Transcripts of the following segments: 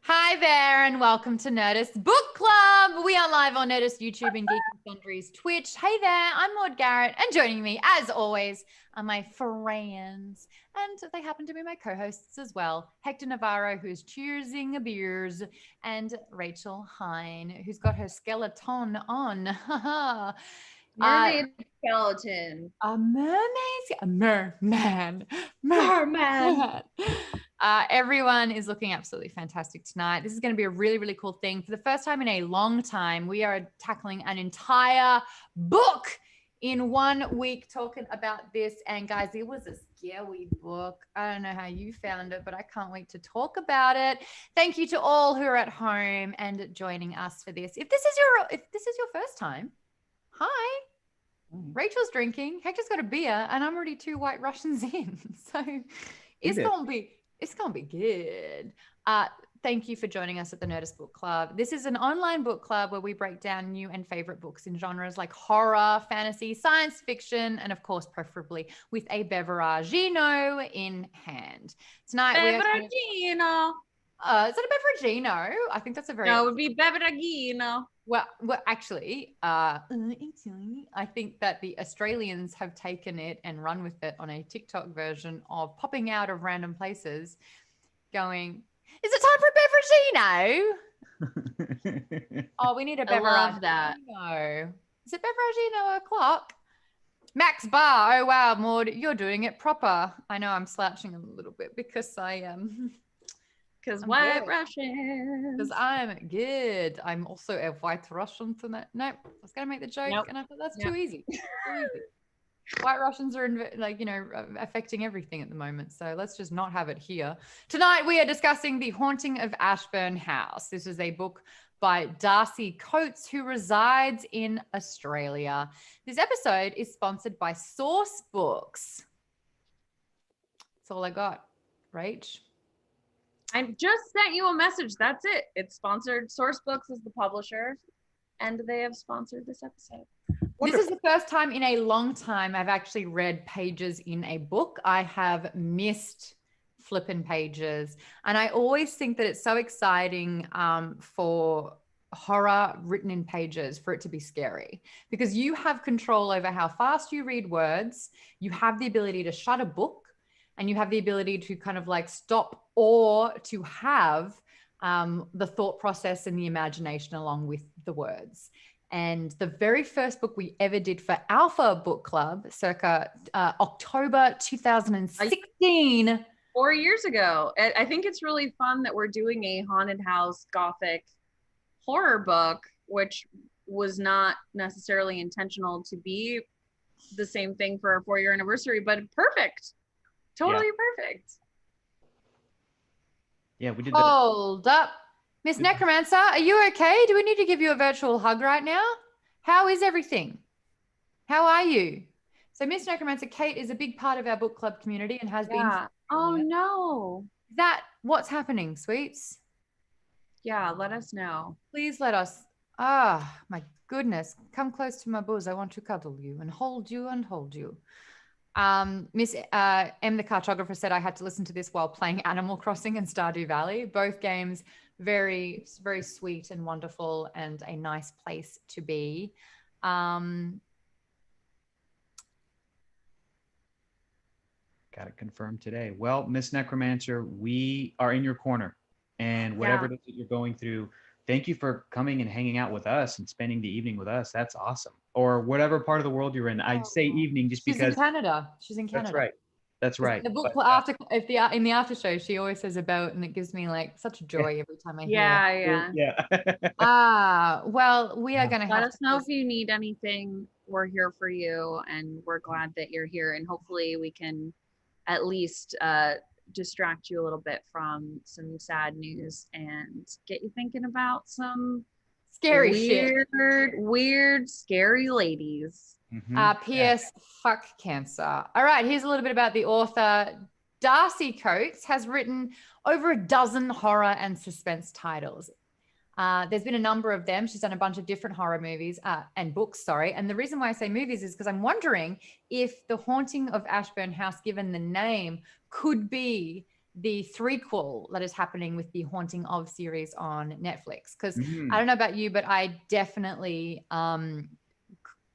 Hi there, and welcome to Nerdist Book Club. We are live on Nerdist YouTube and Geeky Sundries Twitch. Hey there, I'm Maude Garrett, and joining me, as always, are my friends, and they happen to be my co-hosts as well. Hector Navarro, who's choosing beers, and Rachel Heine, who's got her skeleton on. Mermaid skeleton. A mermaid, a merman. Everyone is looking absolutely fantastic tonight. This is going to be a really, really cool thing. For the first time in a long time, we are tackling an entire book in 1 week talking about this. And guys, it was a scary book. I don't know how you found it, but I can't wait to talk about it. Thank you to all who are at home and joining us for this. If this is your first time, hi. Rachel's drinking, Hector's got a beer, and I'm already 2 white Russians in. So it's gonna be good. Thank you for joining us at the Nerdist Book Club. This is an online book club where we break down new and favorite books in genres like horror, fantasy, science fiction, and of course, preferably with a beveragino in hand. Tonight Beveragino. Is that a beveragino? I think that's a very... No, it would be beveragino. Well, actually, I think that the Australians have taken it and run with it on a TikTok version of popping out of random places going, is it time for beveragino? Oh, we need a beveragino. I love that. Is it beveragino o'clock? Max Bar. Oh, wow, Maude, you're doing it proper. I know I'm slouching a little bit because I am... Because white Russians. Because I'm good. I'm also a white Russian tonight. Nope. I was going to make the joke and I thought that's too easy. White Russians are affecting everything at the moment. So let's just not have it here. Tonight we are discussing The Haunting of Ashburn House. This is a book by Darcy Coates, who resides in Australia. This episode is sponsored by Source Books. That's all I got. Rach? I just sent you a message. That's it. It's sponsored. Source Books is the publisher, and they have sponsored this episode. This is the first time in a long time I've actually read pages in a book. I have missed flipping pages. And I always think that it's so exciting for horror written in pages for it to be scary, because you have control over how fast you read words. You have the ability to shut a book, and you have the ability to kind of like stop or to have the thought process and the imagination along with the words. And the very first book we ever did for Alpha Book Club, circa October 2016. 4 years ago. I think it's really fun that we're doing a haunted house gothic horror book, which was not necessarily intentional to be the same thing for our 4-year anniversary, but perfect. Totally perfect. Yeah, we did that. Hold up. Miss Necromancer, are you okay? Do we need to give you a virtual hug right now? How is everything? How are you? So Miss Necromancer, Kate is a big part of our book club community and has been. Oh, no. Is that what's happening, sweets? Yeah, let us know. Please let us. Ah, my goodness. Come close to my booze. I want to cuddle you and hold you and hold you. Miss M, the cartographer, said I had to listen to this while playing Animal Crossing and Stardew Valley. Both games very, very sweet and wonderful and a nice place to be. Got it confirmed today. Well, Miss Necromancer, we are in your corner, and whatever it is that you're going through, thank you for coming and hanging out with us and spending the evening with us. That's awesome. Or whatever part of the world you're in. I'd say evening just because. She's in Canada. She's in Canada. That's right. The book in the after show, she always says about, and it gives me like such joy every time I hear. Yeah. Well, we are going to let us know if you need anything. We're here for you, and we're glad that you're here. And hopefully, we can at least distract you a little bit from some sad news and get you thinking about some weird, scary ladies. P.S. Fuck cancer. All right, here's a little bit about the author. Darcy Coates has written over a dozen horror and suspense titles. There's been a number of them. She's done a bunch of different horror movies and books, sorry. And the reason why I say movies is because I'm wondering if The Haunting of Ashburn House, given the name, could be the threequel that is happening with the Haunting of series on Netflix. Because Mm. I don't know about you, but I definitely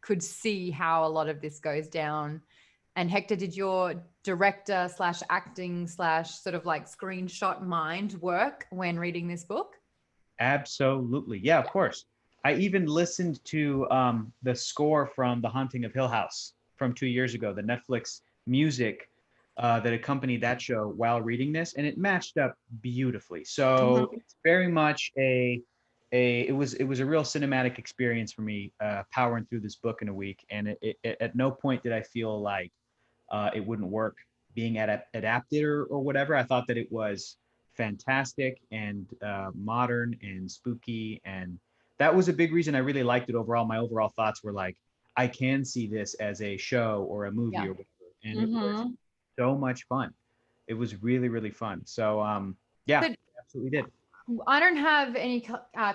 could see how a lot of this goes down. And Hector, did your director / acting / sort of like screenshot mind work when reading this book? Absolutely. Yeah, of course. I even listened to the score from The Haunting of Hill House from 2 years ago, the Netflix music that accompanied that show while reading this, and it matched up beautifully. So it's very much it was a real cinematic experience for me powering through this book in a week, and it at no point did I feel like it wouldn't work being adapted or whatever. I thought that it was fantastic and modern and spooky, and that was a big reason I really liked it overall. My overall thoughts were like, I can see this as a show or a movie or whatever, and it was so much fun. It was really, really fun. So yeah, But absolutely did. I don't have any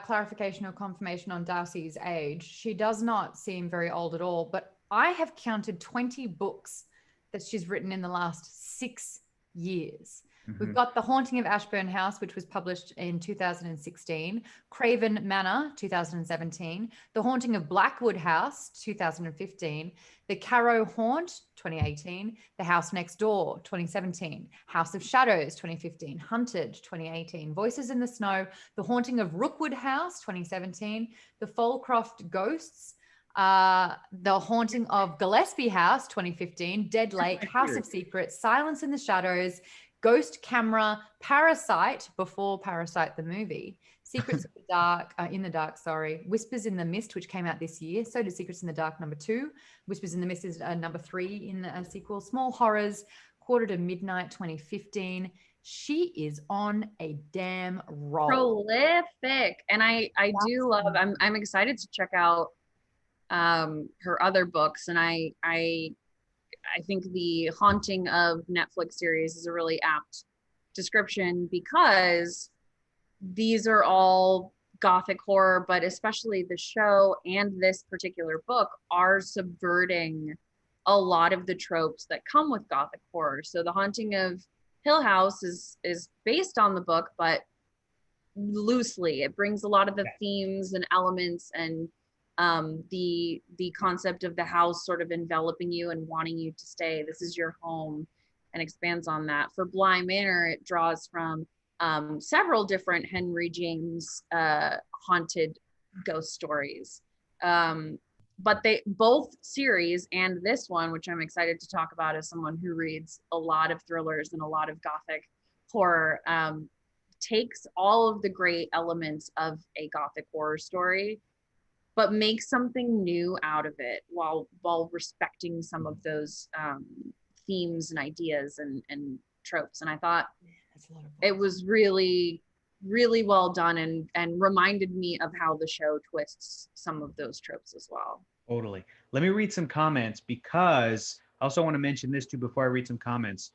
clarification or confirmation on Darcy's age. She does not seem very old at all, but I have counted 20 books that she's written in the last 6 years. We've got The Haunting of Ashburn House, which was published in 2016, Craven Manor, 2017, The Haunting of Blackwood House, 2015, The Carrow Haunt, 2018, The House Next Door, 2017, House of Shadows, 2015, Hunted, 2018, Voices in the Snow, The Haunting of Rookwood House, 2017, The Falcroft Ghosts, The Haunting of Gillespie House, 2015, Dead Lake, House of Secrets, Silence in the Shadows, Ghost Camera, Parasite, before Parasite the movie, Secrets of the Dark, in the Dark, sorry, Whispers in the Mist, which came out this year. So did Secrets in the Dark #2. Whispers in the Mist is #3 in the sequel. Small Horrors, Quarter to Midnight, 2015. She is on a damn roll. Prolific. And I do love, I'm excited to check out her other books, and I think the Haunting of Netflix series is a really apt description, because these are all gothic horror, but especially the show and this particular book are subverting a lot of the tropes that come with gothic horror. So The Haunting of Hill House is based on the book, but loosely. It brings a lot of the themes and elements and the concept of the house sort of enveloping you and wanting you to stay. This is your home, and expands on that. For Bly Manor, it draws from several different Henry James haunted ghost stories. But they both series and this one, which I'm excited to talk about as someone who reads a lot of thrillers and a lot of gothic horror, takes all of the great elements of a gothic horror story, but makes something new out of it while respecting some of those themes and ideas and tropes. And I thought it was really, really well done, and reminded me of how the show twists some of those tropes as well. Totally. Let me read some comments, because I also want to mention this too before I read some comments.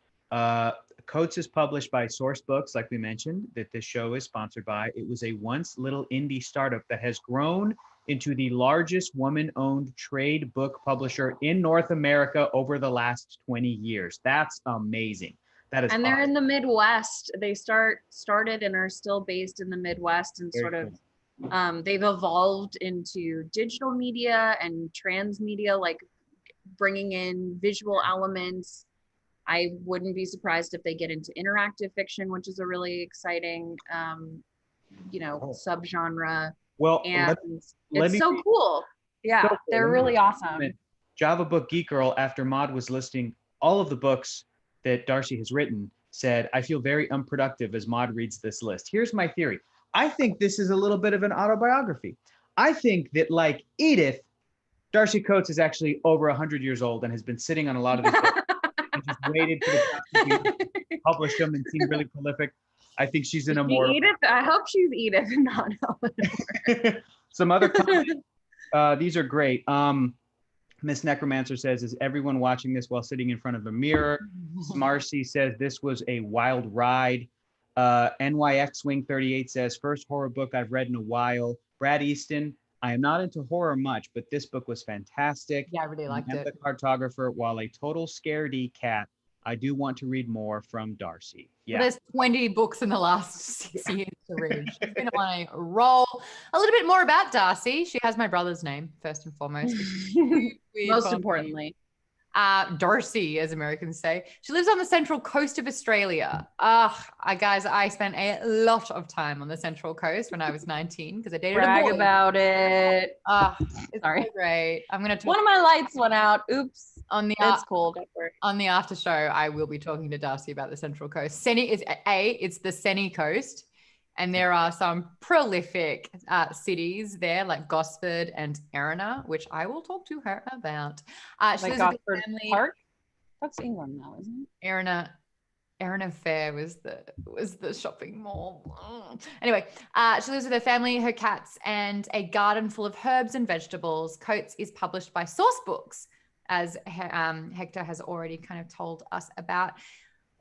Coates is published by Source Books, like we mentioned, that this show is sponsored by. It was a once little indie startup that has grown into the largest woman-owned trade book publisher in North America over the last 20 years. That's amazing. That is, and they're awesome. In the Midwest. They started and are still based in the Midwest, and Very sort of cool. They've evolved into digital media and transmedia, like bringing in visual elements. I wouldn't be surprised if they get into interactive fiction, which is a really exciting, subgenre. Well, and it's so cool. Yeah, so cool. They're really awesome. Java Book Geek Girl, after Maude was listing all of the books that Darcy has written, said, I feel very unproductive as Maude reads this list. Here's my theory. I think this is a little bit of an autobiography. I think that, like Edith, Darcy Coates is actually over 100 years old and has been sitting on a lot of these books and just waited for the to publish them and seemed really prolific. I think she's an immortal. Edith, I hope she's Edith and not Eleanor. Some other comments. These are great. Miss Necromancer says, is everyone watching this while sitting in front of a mirror? Marcy says, this was a wild ride. NYX Wing 38 says, first horror book I've read in a while. Brad Easton, I am not into horror much, but this book was fantastic. Yeah, I really liked it. The cartographer, while a total scaredy cat, I do want to read more from Darcy. Yeah. There's 20 books in the last 6 years to read. She's been on a roll. A little bit more about Darcy. She has my brother's name, first and foremost. Most importantly. Darcy, as Americans say. She lives on the central coast of Australia. Guys, I spent a lot of time on the central coast when I was 19 because I dated a boy. About it. It's Sorry. so great. I'm going to talk. One of my lights went out. Oops. It's cold at work. On the after show, I will be talking to Darcy about the Central Coast. It's the Senny Coast, and there are some prolific cities there like Gosford and Erina, which I will talk to her about. She lives with Gosford her family. Park? That's England now, isn't it? Erina Fair was the shopping mall. Anyway, she lives with her family, her cats, and a garden full of herbs and vegetables. Coates is published by Source Books, as Hector has already kind of told us about.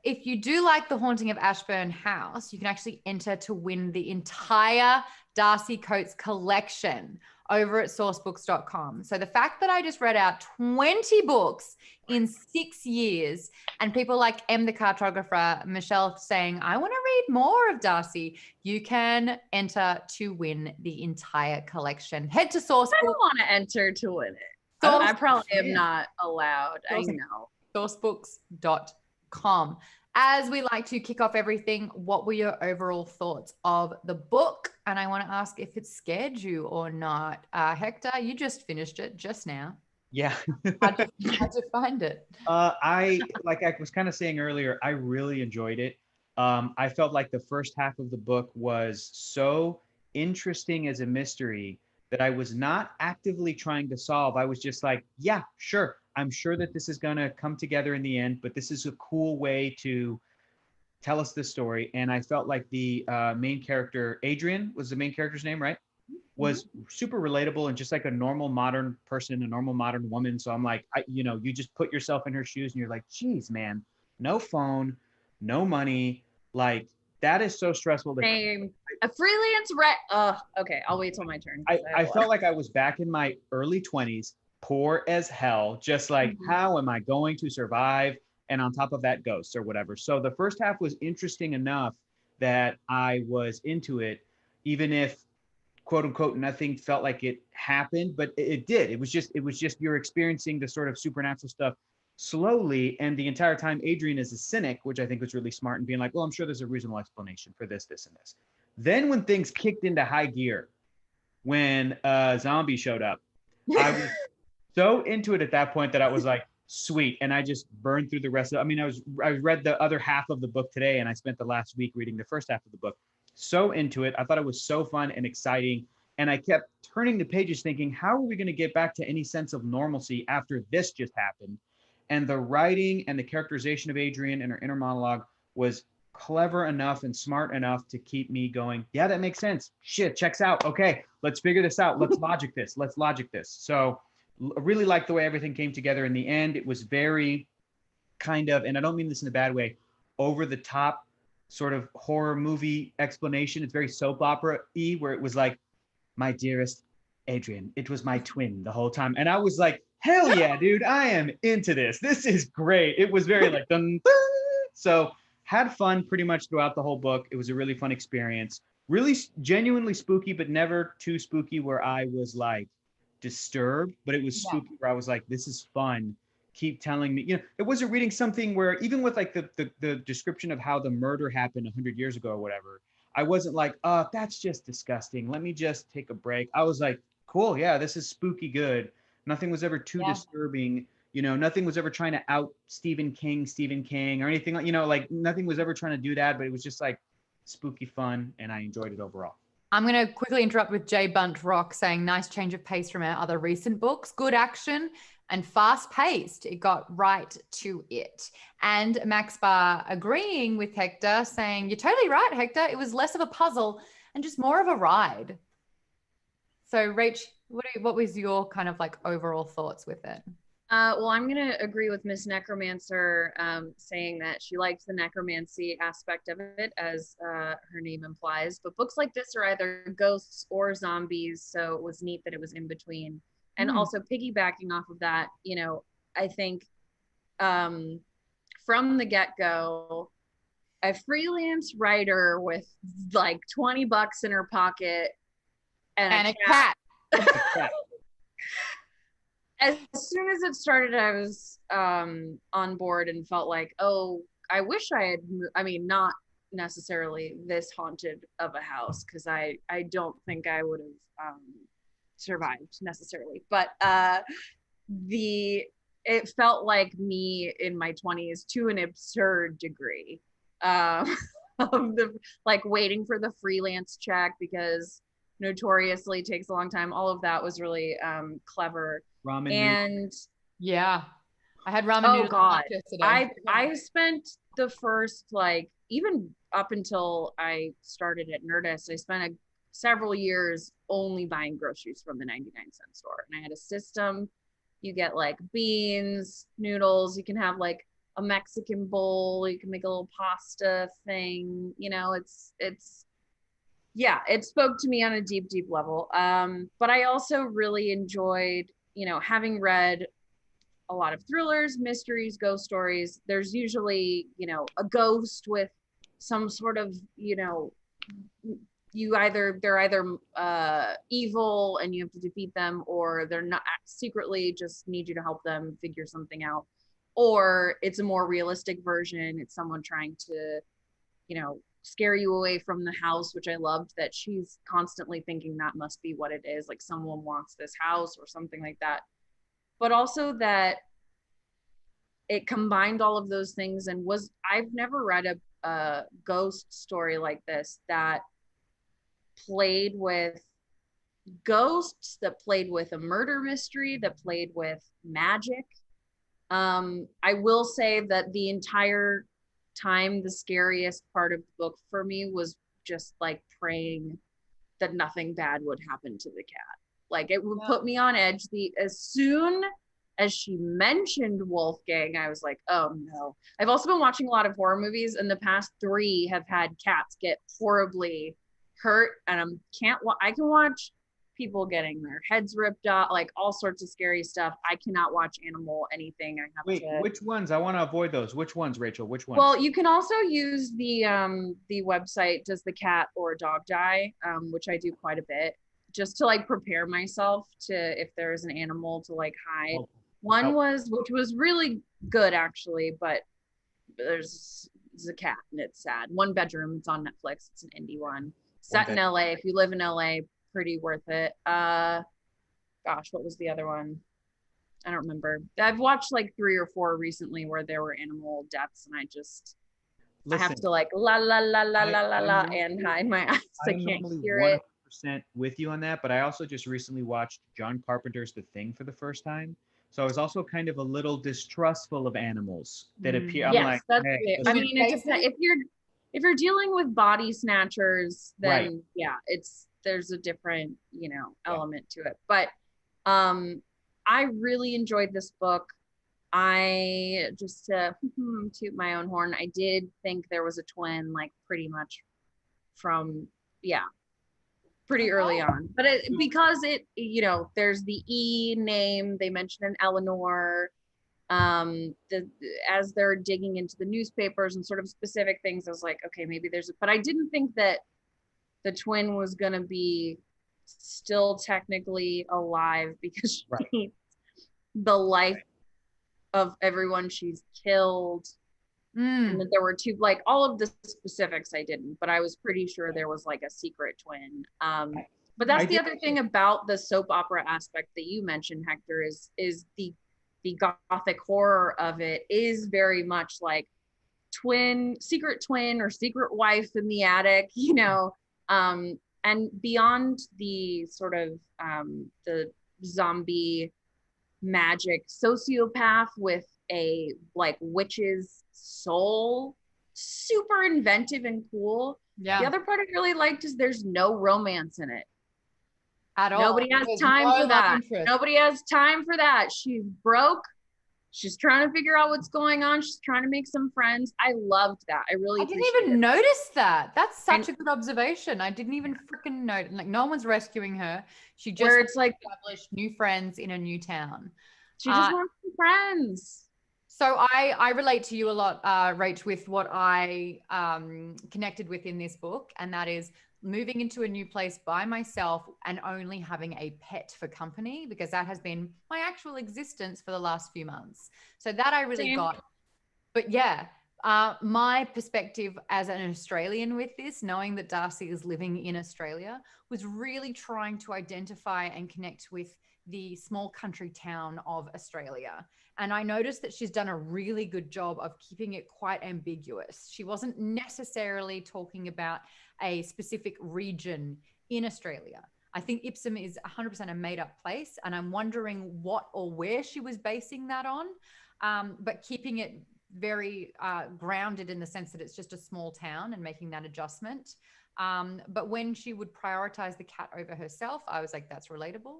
If you do like The Haunting of Ashburn House, you can actually enter to win the entire Darcy Coates collection over at sourcebooks.com. So the fact that I just read out 20 books in 6 years, and people like M, the cartographer, Michelle saying, I want to read more of Darcy, you can enter to win the entire collection. Head to Sourcebooks. I don't want to enter to win it. I probably am not allowed. I know. Sourcebooks.com. As we like to kick off everything, what were your overall thoughts of the book? And I want to ask if it scared you or not. Hector, you just finished it just now. Yeah. How'd you find it? Like I was kind of saying earlier, I really enjoyed it. I felt like the first half of the book was so interesting as a mystery that I was not actively trying to solve. I was just like, yeah, sure. I'm sure that this is going to come together in the end, but this is a cool way to tell us this story. And I felt like the main character, Adrian was the main character's name, right? Was super relatable and just like a normal modern person, a normal modern woman. So I'm like, you just put yourself in her shoes and you're like, geez, man, no phone, no money. Like, that is so stressful. Same. A freelance okay, I'll wait till my turn. I felt like I was back in my early 20s, poor as hell, just like, how am I going to survive? And on top of that, ghosts or whatever. So the first half was interesting enough that I was into it, even if, quote unquote, nothing felt like it happened, but it did. It was just you're experiencing the sort of supernatural stuff slowly, and the entire time Adrian is a cynic, which I think was really smart, and being like, well, I'm sure there's a reasonable explanation for this, this, and this. Then when things kicked into high gear, when zombie showed up, I was so into it at that point that I was like, sweet. And I just burned through the rest of it. I read the other half of the book today, and I spent the last week reading the first half of the book. So into it. I thought it was so fun and exciting. And I kept turning the pages thinking, how are we going to get back to any sense of normalcy after this just happened? And the writing and the characterization of Adrian and her inner monologue was clever enough and smart enough to keep me going, yeah, that makes sense. Shit, checks out. Okay, let's figure this out. Let's logic this. Let's logic this. So I really liked the way everything came together in the end. It was very kind of, and I don't mean this in a bad way, over the top sort of horror movie explanation. It's very soap opera-y, where it was like, my dearest Adrian, it was my twin the whole time. And I was like, hell yeah, dude, I am into this. This is great. It was very like, dun, dun. So had fun pretty much throughout the whole book. It was a really fun experience. Really genuinely spooky, but never too spooky where I was like disturbed, but it was spooky where I was like, this is fun. Keep telling me, it wasn't reading something where even with like the description of how the murder happened 100 years ago or whatever, I wasn't like, oh, that's just disgusting. Let me just take a break. I was like, cool. Yeah, this is spooky good. Nothing was ever too disturbing. Nothing was ever trying to out Stephen King or anything like, like nothing was ever trying to do that, but it was just like spooky fun. And I enjoyed it overall. I'm going to quickly interrupt with J Bunt Rock saying, nice change of pace from our other recent books, good action and fast paced. It got right to it. And Max Bar agreeing with Hector, saying, you're totally right, Hector. It was less of a puzzle and just more of a ride. So Rach, what was your kind of like overall thoughts with it? Well, I'm going to agree with Miss Necromancer, saying that she liked the necromancy aspect of it, as her name implies. But books like this are either ghosts or zombies, so it was neat that it was in between. And also piggybacking off of that, I think from the get-go, a freelance writer with like $20 in her pocket and a cat. As soon as it started, I was on board and felt like, oh, I wish I had, not necessarily this haunted of a house, because I don't think I would have survived necessarily, but it felt like me in my 20s to an absurd degree, of the like waiting for the freelance check because notoriously takes a long time. All of that was really clever. Ramen and noodles. Yeah, I had ramen oh noodles god, yesterday. I spent the first, like, even up until I started at Nerdist, I spent several years only buying groceries from the 99-cent store, and I had a system. You get like beans, noodles, you can have like a Mexican bowl, you can make a little pasta thing, it spoke to me on a deep level. But I also really enjoyed, having read a lot of thrillers, mysteries, ghost stories. There's usually, a ghost with some sort of, they're either evil and you have to defeat them, or they're not, secretly just need you to help them figure something out, or it's a more realistic version. It's someone trying to, scare you away from the house, which I loved that she's constantly thinking that must be what it is, like someone wants this house or something like that. But also that it combined all of those things, and I've never read a ghost story like this that played with ghosts, that played with a murder mystery, that played with magic. I will say that the entire time, the scariest part of the book for me was just like praying that nothing bad would happen to the cat. Like, it would put me on edge. As soon as she mentioned Wolfgang, I was like, oh no. I've also been watching a lot of horror movies, and the past 3 have had cats get horribly hurt, and I can watch people getting their heads ripped off, like all sorts of scary stuff. I cannot watch animal anything. Wait, which ones? I want to avoid those. Which ones, Rachel? Which ones? Well, you can also use the website Does the Cat or Dog Die, which I do quite a bit, just to like prepare myself to, if there's an animal, to like hide. Which was really good actually, but there's a cat and it's sad. One Bedroom, it's on Netflix. It's an indie one. Set in LA. If you live in LA, pretty worth it. Gosh, what was the other one? I don't remember. I've watched like 3 or 4 recently where there were animal deaths, and I have to like la la la la la la la and hide my eyes. I can't hear it. 100% with you on that, but I also just recently watched John Carpenter's The Thing for the first time. So I was also kind of a little distrustful of animals that appear. Yes, I'm like, that's hey, I mean, if you're dealing with body snatchers, then right. Yeah, there's a different, element to it. But I really enjoyed this book. I just to toot my own horn, I did think there was a twin, like pretty much from pretty early on, but because there's the E name, they mentioned an Eleanor, as they're digging into the newspapers and sort of specific things, I was like, okay, maybe but I didn't think that the twin was going to be still technically alive, because she's the life of everyone she's killed. And that there were 2, like all of the specifics I didn't, but I was pretty sure there was like a secret twin. But that's the other thing about the soap opera aspect that you mentioned, Hector, is the gothic horror of it is very much like secret twin or secret wife in the attic, and beyond the sort of the zombie magic sociopath with a like witch's soul, super inventive and cool. The other part I really liked is there's no romance in it at all. Nobody has time for that. Nobody has time for that. She's broke. She's trying to figure out what's going on. She's trying to make some friends. I loved that. I didn't even notice that. That's such a good observation. I didn't even freaking notice. Like, no one's rescuing her. She just it's like established new friends in a new town. She just wants some friends. So I relate to you a lot, Rach, with what I connected with in this book, and that is moving into a new place by myself and only having a pet for company, because that has been my actual existence for the last few months. So that I really got. But yeah, my perspective as an Australian with this, knowing that Darcy is living in Australia, was really trying to identify and connect with the small country town of Australia. And I noticed that she's done a really good job of keeping it quite ambiguous. She wasn't necessarily talking about a specific region in Australia. I think Ipsum is 100% a made up place. And I'm wondering what or where she was basing that on, but keeping it very grounded in the sense that it's just a small town and making that adjustment. But when she would prioritize the cat over herself, I was like, that's relatable.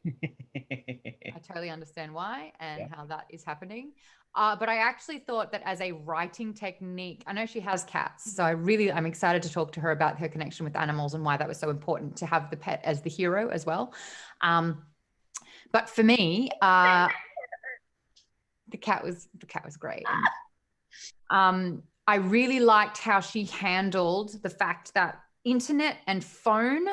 I totally understand why and how that is happening. But I actually thought that as a writing technique, I know she has cats, so I'm excited to talk to her about her connection with animals and why that was so important to have the pet as the hero as well. But for me, the cat was great. I really liked how she handled the fact that internet and phone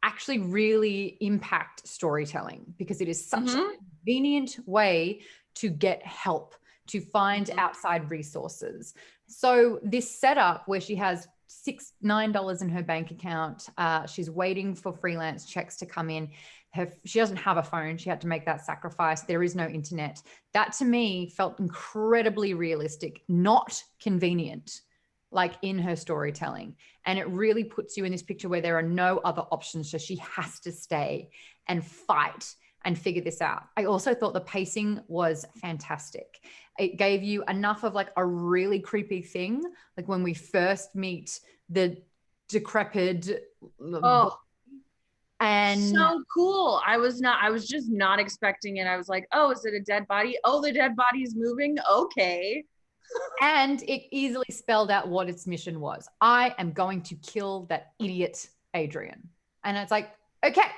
actually really impact storytelling, because it is such a convenient way to get help, to find outside resources. So this setup where she has $9 in her bank account, she's waiting for freelance checks to come in. She doesn't have a phone. She had to make that sacrifice. There is no internet. That to me felt incredibly realistic, not convenient, like in her storytelling. And it really puts you in this picture where there are no other options. So she has to stay and fight and figure this out. I also thought the pacing was fantastic. It gave you enough of like a really creepy thing. Like when we first meet the decrepit. And so cool. I was just not expecting it. I was like, oh, is it a dead body? Oh, the dead body's moving. Okay. And it easily spelled out what its mission was. I am going to kill that idiot Adrian. And it's like, okay,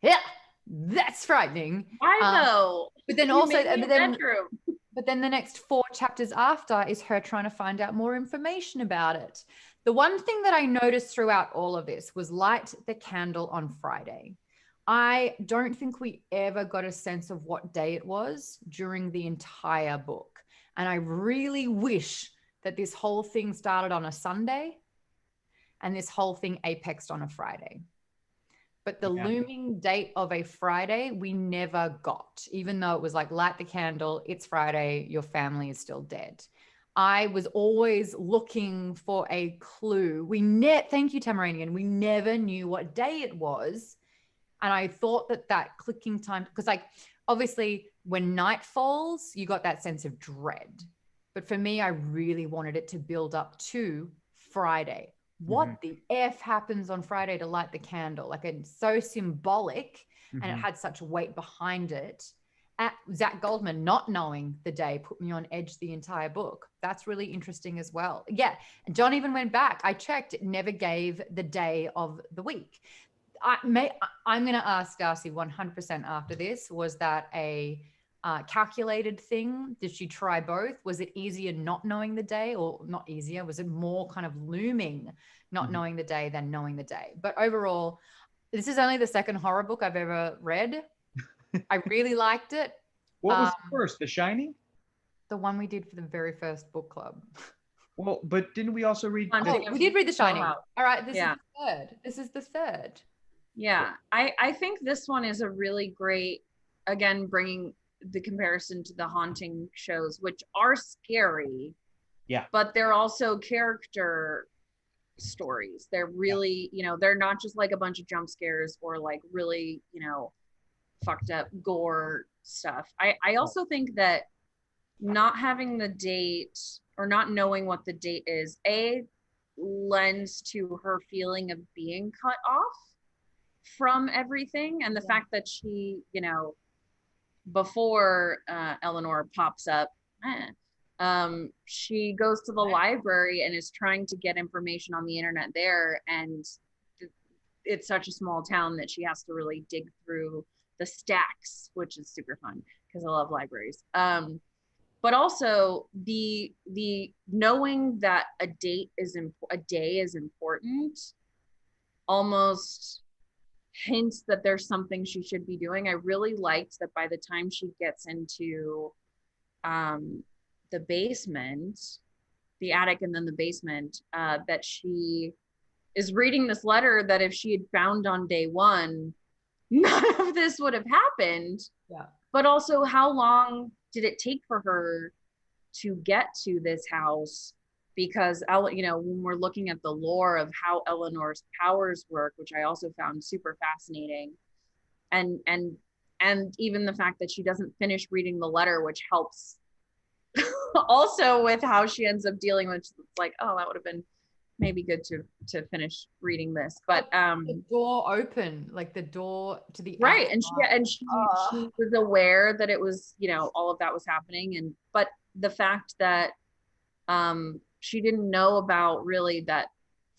yeah, that's frightening. Why though? But then but then the next 4 chapters after is her trying to find out more information about it. The one thing that I noticed throughout all of this was light the candle on Friday. I don't think we ever got a sense of what day it was during the entire book. And I really wish that this whole thing started on a Sunday and this whole thing apexed on a Friday. But the looming date of a Friday, we never got, even though it was like, light the candle, it's Friday, your family is still dead. I was always looking for a clue. Thank you, Tamaranian. We never knew what day it was. And I thought that clicking time, because like, obviously when night falls, you got that sense of dread. But for me, I really wanted it to build up to Friday. What the F happens on Friday to light the candle? Like, it's so symbolic and it had such weight behind it. Zach Goldman not knowing the day put me on edge the entire book. That's really interesting as well. Yeah. And John even went back. I checked. It never gave the day of the week. I'm going to ask Darcy 100% after this. Was that a calculated thing? Did she try both? Was it easier not knowing the day, or not easier? Was it more kind of looming not knowing the day than knowing the day? But overall, this is only the second horror book I've ever read. I really liked it. What was first? The Shining? The one we did for the very first book club. Well, but didn't we also read? We did read The Shining. All right, this is the third. This is the third. Yeah, I think this one is a really great, again, bringing the comparison to the Haunting shows, which are scary. Yeah. But they're also character stories. They're really, they're not just like a bunch of jump scares or like really, fucked up gore stuff. I also think that not having the date or not knowing what the date is, lends to her feeling of being cut off from everything. And the fact that she, before Eleanor pops up, she goes to the library and is trying to get information on the internet there. And it's such a small town that she has to really dig through the stacks, which is super fun because I love libraries. but also the knowing that a day is important almost hints that there's something she should be doing. I really liked that by the time she gets into the basement, the attic and then the basement, that she is reading this letter that if she had found on day one, none of this would have happened. Yeah. But also, how long did it take for her to get to this house? Because, you know, when we're looking at the lore of how Eleanor's powers work, which I also found super fascinating, and even the fact that she doesn't finish reading the letter, which helps also with how she ends up dealing with, it's like, oh, that would have been maybe good to finish reading this. But the door open, like the door to the right, outside. and she was aware that it was, you know, all of that was happening, and but the fact that she didn't know about really that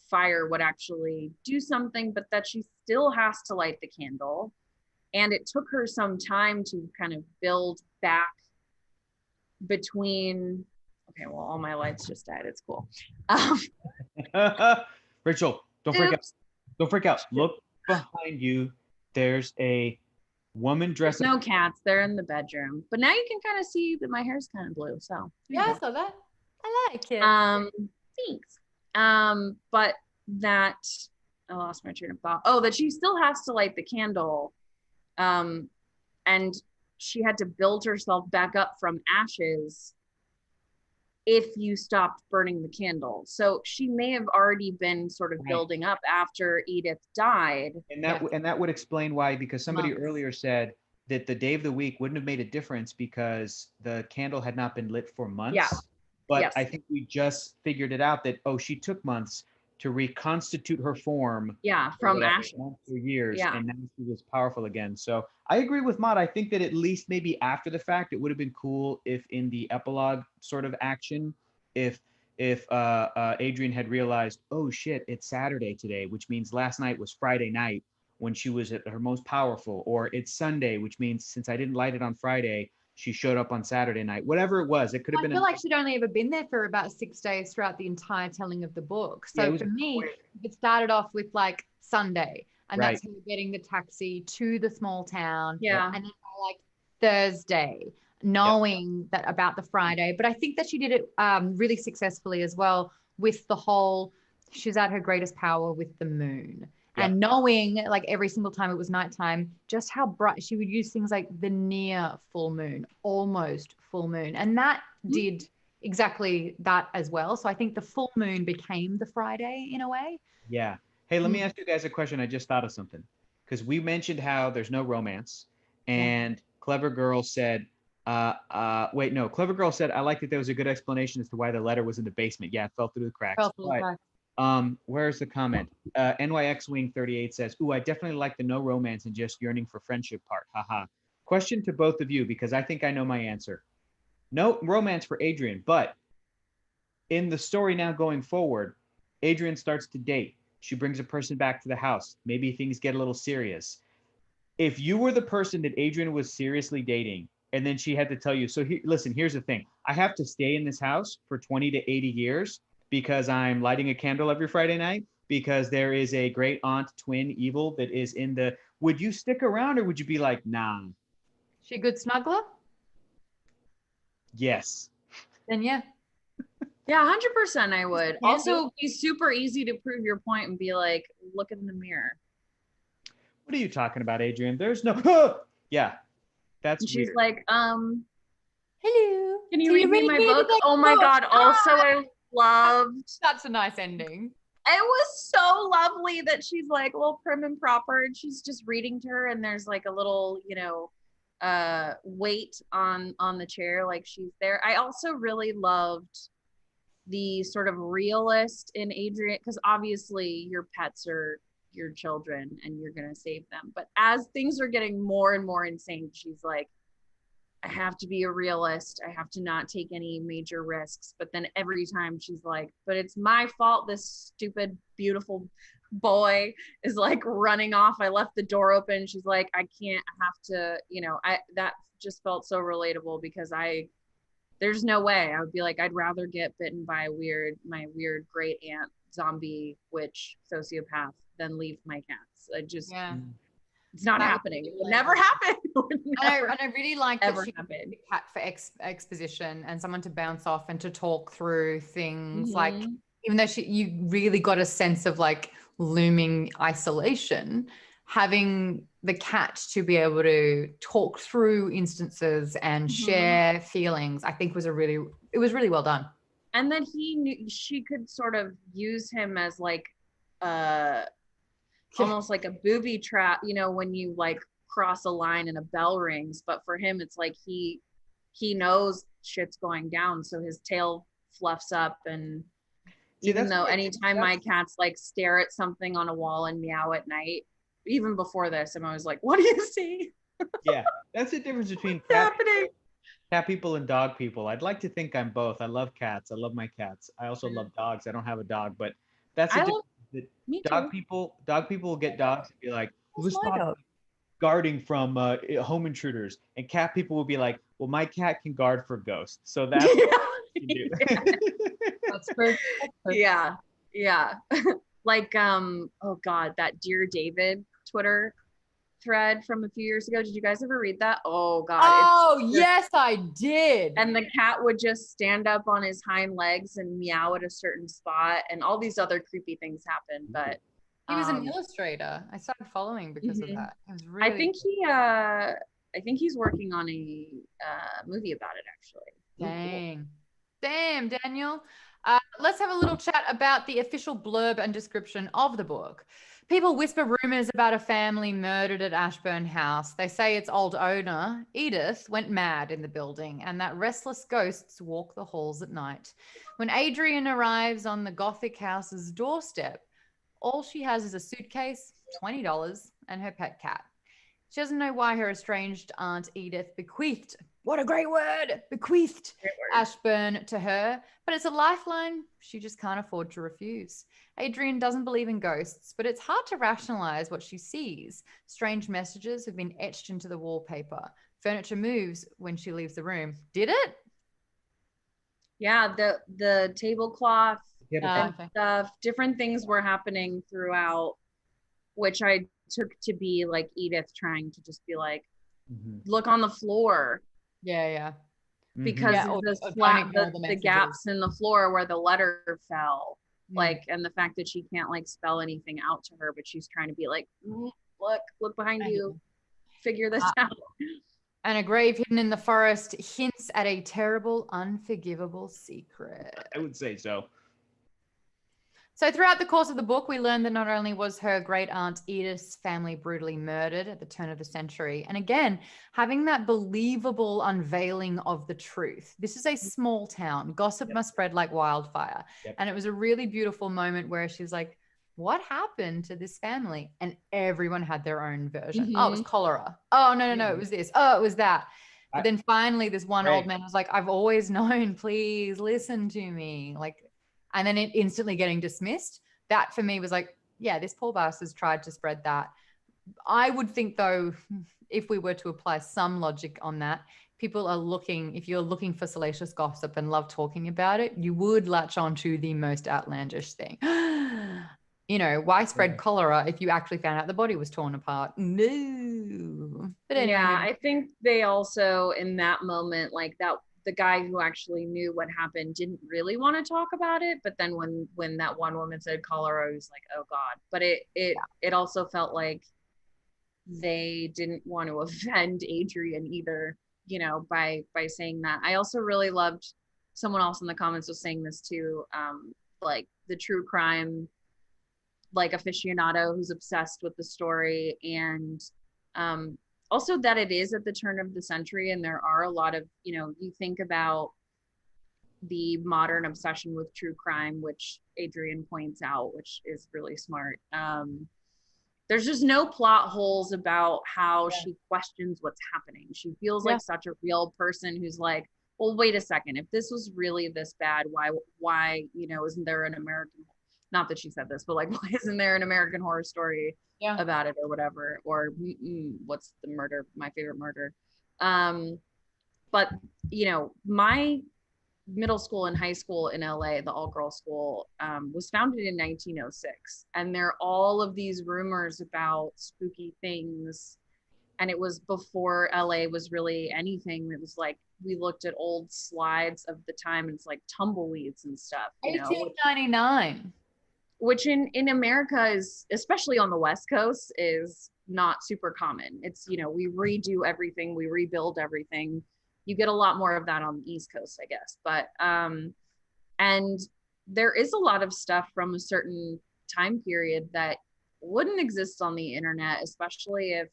fire would actually do something, but that she still has to light the candle, and it took her some time to kind of build back between. Okay, well, all my lights just died. It's cool. Rachel, don't freak out. Don't freak out. Look behind you. There's a woman dressed. There's no cats. They're in the bedroom. But now you can kind of see that my hair's kind of blue. So yeah, I saw that. I like it. Thanks. But that I lost my train of thought. Oh, that she still has to light the candle. And she had to build herself back up from ashes if you stopped burning the candle. So she may have already been sort of building up after Edith died. And that would explain why, because somebody earlier said that the day of the week wouldn't have made a difference because the candle had not been lit for months. Yeah. But yes. I think we just figured it out that, oh, she took months to reconstitute her form. Yeah, from ashes. For years, yeah. And now she was powerful again. So I agree with Maude. I think that at least maybe after the fact, it would have been cool if in the epilogue sort of action, if Adrian had realized, oh shit, it's Saturday today, which means last night was Friday night when she was at her most powerful, or it's Sunday, which means since I didn't light it on Friday, she showed up on Saturday night. Whatever it was, it could have been. I feel like she'd only ever been there for about 6 days throughout the entire telling of the book. So for me, it started off with like Sunday, and that's her getting the taxi to the small town. Yeah. And then like Thursday, knowing that about the Friday. But I think that she did it really successfully as well with the whole, she's at her greatest power with the moon. And knowing like every single time it was nighttime, just how bright she would use things like the near full moon, almost full moon. And that did exactly that as well. So I think the full moon became the Friday in a way. Yeah. Hey, let me ask you guys a question. I just thought of something. Because we mentioned how there's no romance. And Clever Girl said, Clever Girl said, I like that there was a good explanation as to why the letter was in the basement. Yeah, it fell through the cracks. Where's the comment? NYX Wing 38 says, ooh, I definitely like the no romance and just yearning for friendship part. Haha. Question to both of you, because I think I know my answer. No romance for Adrian, but in the story now going forward, Adrian starts to date. She brings a person back to the house. Maybe things get a little serious. If you were the person that Adrian was seriously dating, and then she had to tell you, so listen, here's the thing. I have to stay in this house for 20 to 80 years because I'm lighting a candle every Friday night, because there is a great aunt twin evil that is in the, would you stick around or would you be like, nah? She a good snuggler? Yes. Then yeah. Yeah, 100% I would. Also, be super easy to prove your point and be like, look in the mirror. What are you talking about, Adrian? There's no, yeah, that's and she's weird. like, hello. Can you read me my book? Oh my God. Also, I loved. That's a nice ending. It was so lovely that she's like a little prim and proper and she's just reading to her and there's like a little, weight on the chair, like she's there. I also really loved the sort of realist in Adrian, because obviously your pets are your children and you're going to save them. But as things are getting more and more insane, she's like, I have to be a realist. I have to not take any major risks. But then every time she's like, but it's my fault. This stupid, beautiful boy is like running off. I left the door open. She's like, I can't, I have to, that just felt so relatable because I there's no way. I would be like, I'd rather get bitten by my weird great aunt zombie witch sociopath than leave my cats. I just, it's not happening. It would never happen. And I really like that she had a cat for exposition and someone to bounce off and to talk through things. Like, even though you really got a sense of like looming isolation, having the cat to be able to talk through instances and share feelings, I think it was really well done. And then she could sort of use him as like almost like a booby trap, you know, when you like cross a line and a bell rings. But for him, it's like he knows shit's going down, so his tail fluffs up. And even though anytime my cats like stare at something on a wall and meow at night, even before this, I'm always like, what do you see? Yeah, that's the difference between cat people and dog people. I'd like to think I'm both. I love cats. I love my cats. I also love dogs. I don't have a dog, but that's the difference. Dog people will get dogs and be like, let's stop guarding from home intruders. And cat people will be like, well, my cat can guard for ghosts. So that's what you do. That's perfect. Yeah. Like, oh God, that Dear David Twitter thread from a few years ago. Did you guys ever read that? Oh God. Oh yes, I did. And the cat would just stand up on his hind legs and meow at a certain spot, and all these other creepy things happen. But he was an illustrator. I started following because of that. It was really I think he's working on a movie about it, actually. Damn, Daniel. Let's have a little chat about the official blurb and description of the book. People whisper rumors about a family murdered at Ashburn House. They say its old owner, Edith, went mad in the building and that restless ghosts walk the halls at night. When Adrian arrives on the Gothic house's doorstep, all she has is a suitcase, $20, and her pet cat. She doesn't know why her estranged aunt Edith bequeathed, what a great word, bequeathed Ashburn to her, but it's a lifeline she just can't afford to refuse. Adrian doesn't believe in ghosts, but it's hard to rationalize what she sees. Strange messages have been etched into the wallpaper. Furniture moves when she leaves the room. Did it? Yeah, the tablecloth and stuff, different things were happening throughout, which I took to be like Edith trying to just be like, look on the floor. Yeah. Because the gaps in the floor where the letter fell, like, and the fact that she can't like spell anything out to her, but she's trying to be like, look behind you, figure this out. And a grave hidden in the forest hints at a terrible, unforgivable secret. I would say so. So throughout the course of the book, we learned that not only was her great aunt Edith's family brutally murdered at the turn of the century, and again, having that believable unveiling of the truth. This is a small town. Gossip must spread like wildfire. And it was a really beautiful moment where she's like, what happened to this family? And everyone had their own version. Oh, it was cholera. Oh, no, it was this. Oh, it was that. But then finally this one old man was like, I've always known, please listen to me. Like, and then it instantly getting dismissed. That for me was like, yeah, this poor bastard's tried to spread that. I would think though, if we were to apply some logic on that, people are looking, if you're looking for salacious gossip and love talking about it, you would latch on to the most outlandish thing. You know, why spread cholera if you actually found out the body was torn apart? No. But anyway. Yeah, I think they also, in that moment, like that, the guy who actually knew what happened didn't really want to talk about it. But then when that one woman said cholera, he was like, oh God. But it also felt like they didn't want to offend Adrian either, you know, by saying that. I also really loved, someone else in the comments was saying this too, like the true crime, like aficionado who's obsessed with the story, and also that it is at the turn of the century, and there are a lot of, you know, you think about the modern obsession with true crime, which Adrian points out, which is really smart. There's just no plot holes about how she questions what's happening. She feels like such a real person who's like, well, wait a second, if this was really this bad, why, you know, isn't there an American, not that she said this, but like, why isn't there an American Horror Story about it or whatever? Or what's the murder, my favorite murder? but you know, my middle school and high school in LA, the all-girls school, was founded in 1906, and there are all of these rumors about spooky things. And it was before LA was really anything. It was like, we looked at old slides of the time, and it's like tumbleweeds and stuff, you know, 1899. which in America is, especially on the West Coast, is not super common. It's, you know, we redo everything, we rebuild everything. You get a lot more of that on the East Coast, I guess. But and there is a lot of stuff from a certain time period that wouldn't exist on the internet, especially if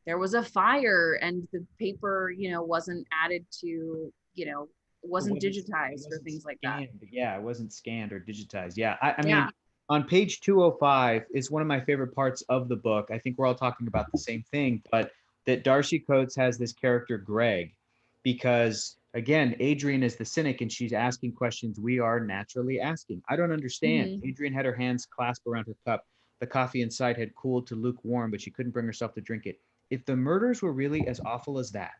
there was a fire and the paper, you know, wasn't added to, you know, wasn't digitized or things like that. Yeah, it wasn't scanned or digitized. Yeah, I mean, on page 205 is one of my favorite parts of the book. I think we're all talking about the same thing, but that Darcy Coates has this character, Greg, because again, Adrian is the cynic and she's asking questions we are naturally asking. I don't understand. Mm-hmm. Adrian had her hands clasped around her cup. The coffee inside had cooled to lukewarm, but she couldn't bring herself to drink it. If the murders were really as awful as that,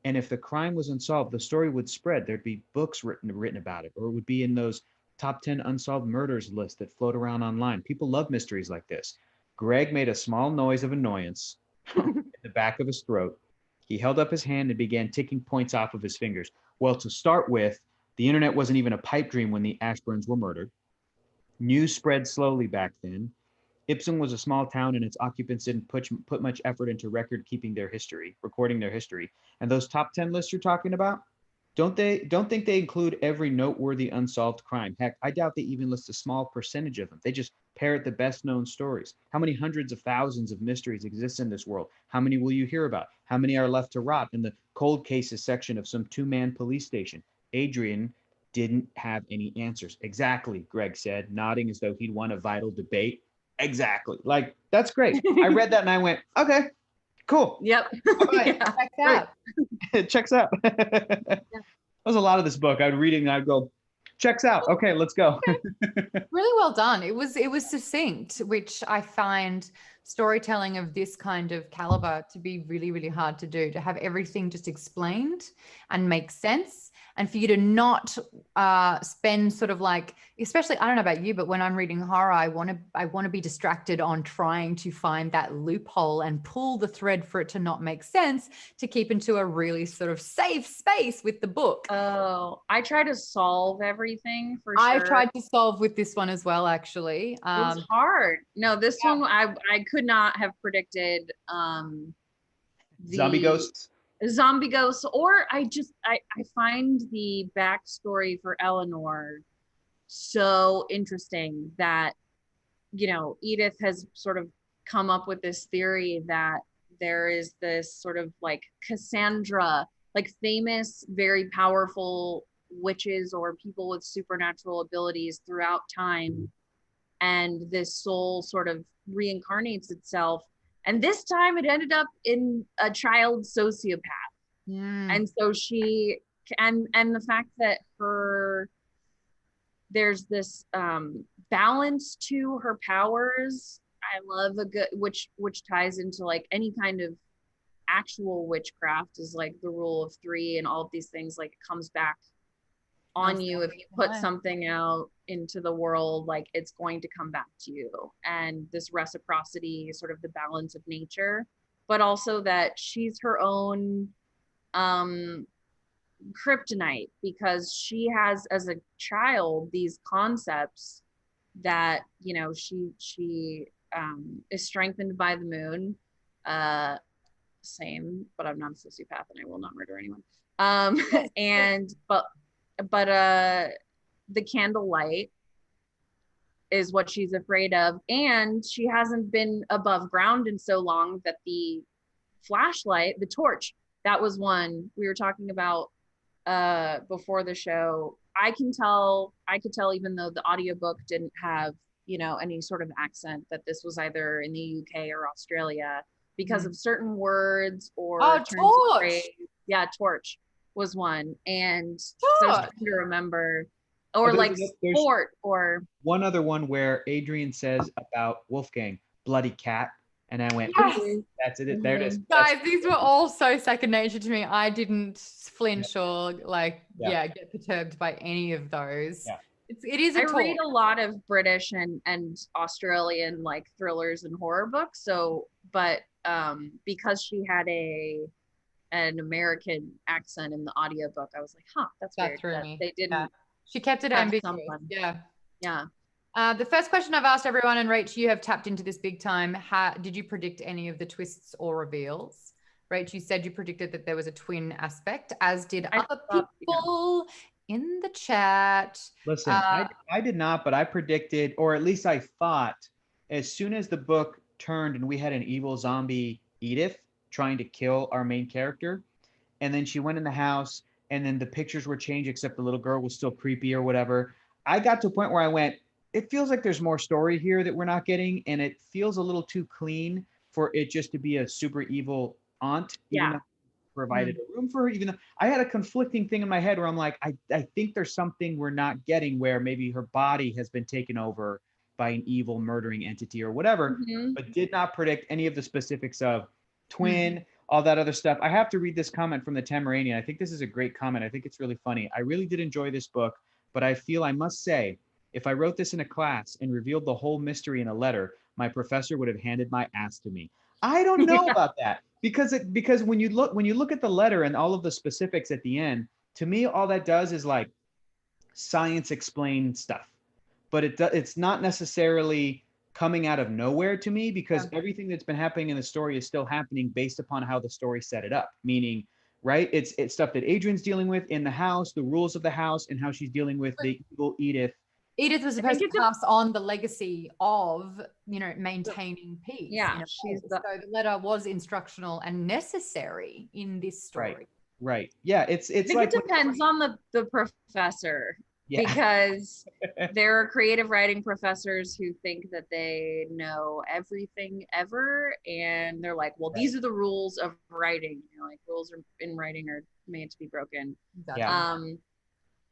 and if the crime was unsolved, the story would spread. There'd be books written about it, or it would be in those top 10 unsolved murders lists that float around online. People love mysteries like this. Greg made a small noise of annoyance in the back of his throat. He held up his hand and began ticking points off of his fingers. Well, to start with, the internet wasn't even a pipe dream when the Ashburns were murdered. News spread slowly back then. Ipswich was a small town and its occupants didn't put much effort into recording their history. And those top 10 lists you're talking about, don't think they include every noteworthy unsolved crime. Heck, I doubt they even list a small percentage of them. They just parrot the best known stories. How many hundreds of thousands of mysteries exist in this world? How many will you hear about? How many are left to rot in the cold cases section of some two-man police station? Adrian didn't have any answers. Exactly, Greg said, nodding as though he'd won a vital debate. Exactly. Like, that's great. I read that and I went, okay, cool. Yep. Yeah. Checks out. That was a lot of this book. I'd read it and I'd go, checks out. Okay, let's go. Really well done. It was succinct, which I find storytelling of this kind of caliber to be really, really hard to do, to have everything just explained and make sense. And for you to not spend sort of like, especially, I don't know about you, but when I'm reading horror, I want to be distracted on trying to find that loophole and pull the thread for it to not make sense, to keep into a really sort of safe space with the book. Oh, I try to solve everything for sure. I tried to solve with this one as well, actually. It was hard. No, this one I could not have predicted. Zombie ghosts. Or I find the backstory for Eleanor so interesting that, you know, Edith has sort of come up with this theory that there is this sort of like Cassandra, like famous, very powerful witches or people with supernatural abilities throughout time. And this soul sort of reincarnates itself. And this time it ended up in a child sociopath. And so she, and the fact that there's this balance to her powers. I love a good, which ties into like any kind of actual witchcraft, is like the rule of three and all of these things. Like, it comes back on you if you put something out into the world, like it's going to come back to you. And this reciprocity is sort of the balance of nature, but also that she's her own kryptonite, because she has, as a child, these concepts that, you know, she is strengthened by the moon. Same, but I'm not a sociopath and I will not murder anyone. But the candlelight is what she's afraid of, and she hasn't been above ground in so long that the flashlight, the torch, that was one we were talking about before the show. I could tell, even though the audiobook didn't have, you know, any sort of accent, that this was either in the UK or Australia because of certain words or turns of phrase. Yeah, torch was one. And so I was trying to remember, or like sport, or one other one where Adrian says about Wolfgang, bloody cat. And I went, Yes. that's it. There it is. Guys, these were all so second nature to me. I didn't flinch or like, get perturbed by any of those. Yeah. It is a I talk. read a lot of British and Australian like thrillers and horror books. So, but because she had an American accent in the audiobook, I was like, that's weird. That they didn't. Yeah. She kept it ambiguous. Yeah. Yeah. The first question I've asked everyone, and Rach, you have tapped into this big time. Did you predict any of the twists or reveals? Rach, you said you predicted that there was a twin aspect, as did other people in the chat. Listen, I did not, but I predicted, or at least I thought, as soon as the book turned and we had an evil zombie Edith trying to kill our main character, and then she went in the house, and then the pictures were changed except the little girl was still creepy or whatever. I got to a point where I went, it feels like there's more story here that we're not getting, and it feels a little too clean for it just to be a super evil aunt. Even though provided a room for her, even though I had a conflicting thing in my head where I'm like, I think there's something we're not getting, where maybe her body has been taken over by an evil murdering entity or whatever, but did not predict any of the specifics of twin, all that other stuff. I have to read this comment from the Tamaranian. I think this is a great comment. I think it's really funny. I really did enjoy this book, but I feel I must say, if I wrote this in a class and revealed the whole mystery in a letter, my professor would have handed my ass to me. I don't know about that, because when you look at the letter and all of the specifics at the end, to me all that does is like science explain stuff, but it's not necessarily coming out of nowhere to me, because everything that's been happening in the story is still happening based upon how the story set it up. Meaning, right? It's stuff that Adrian's dealing with in the house, the rules of the house, and how she's dealing with the evil Edith. Edith was supposed to pass on the legacy of, maintaining peace. Yeah, so the letter was instructional and necessary in this story. Right. Yeah, it's I think like it depends on the professor. Yeah. Because there are creative writing professors who think that they know everything ever, and they're like, well, these are the rules of writing. Like, rules in writing are made to be broken. Exactly.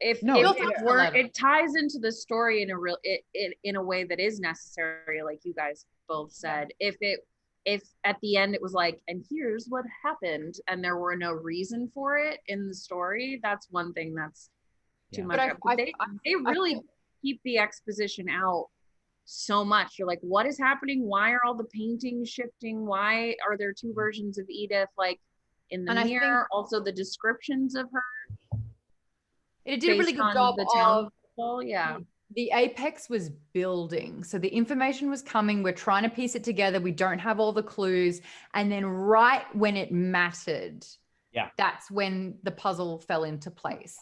It ties into the story in a way that is necessary, like you guys both said. If at the end it was like, and here's what happened, and there were no reason for it in the story, that's one thing that's too much. They really keep the exposition out so much. You're like, what is happening? Why are all the paintings shifting? Why are there two versions of Edith, like in the mirror? Also the descriptions of her. It did a really good job of the apex was building. So the information was coming. We're trying to piece it together. We don't have all the clues. And then right when it mattered, that's when the puzzle fell into place.